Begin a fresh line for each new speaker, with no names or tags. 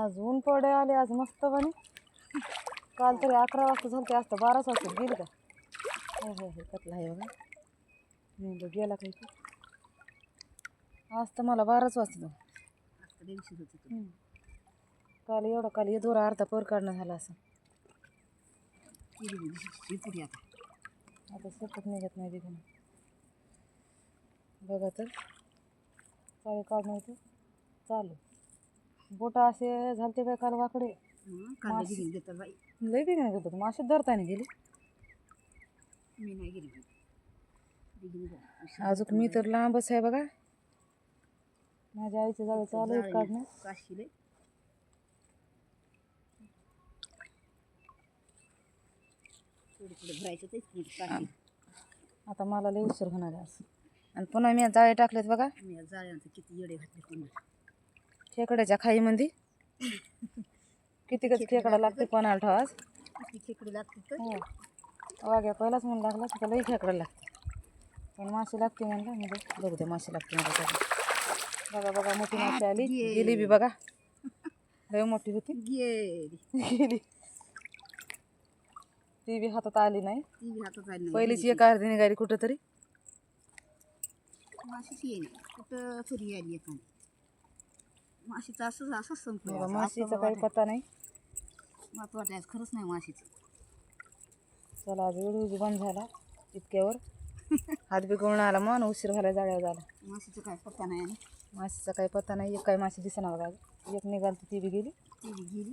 आज ऊन पडे आले आज मस्त बने. काल तरी 11 वाजता झालं ते असतं 12 वाजता गेली का. हो हो हो कतला आहे बघा. मी गेला काही ते आज तर मला 12 वाजता काल एवढं काल हे दोरा अर्धा पर काढणं झालं असं. आता सतत निघत नाही तिथून बघा तर चाळे काढणं होतं चालू. बोटा असे झालते बाय काल वाकडे लई बी नाही घेतो मासे धरताना गेली.
मी नाही गेली
अजून मी तर लांबच आहे बघा. माझ्या आईच्या जाळी चालू आहे काढणं.
काशीले थोडं भरायचं
आता मला लई उशीर होणार आहे असं. आणि पुन्हा मी जाळे टाकलेत बघा.
मी जाळ्यांचं किती येडे घातले पुन्हा
खेकड्याच्या खाईमध्ये किती खेकडा लागते कोणाला ठेवाच.
किती खेकडे लागते तर
हो वाघ्या पहिलाच म्हणून लागला की लई खेकडा लागते. पण मासे लागते म्हणलं म्हणजे बघू दे मासे लागते म्हणजे बघा बघा मोठी माशी आली गेली बी बघा. लई मोठी होती गेली. ती बी हातात आली नाही. पहिलीच एक अर्धी निघाली कुठं तरी.
माशीच येईल कुठं तरी आली एका माशीचं असंच संपलं.
माशीचा काही पत्ता नाही.
मला वाटायचं खरंच नाही माशीचं.
चला आज व्हिडिओ बंद झाला इतक्यावर. हात बी गळून आला मन उशीर झाला जाळ्यावर झाला.
माशीचं काय पत्ता नाही आणि
माशीचा काही पत्ता नाही. एक काही माशी दिसेना बघा. एक निघाली ती बी गेली.
ती बी गेली.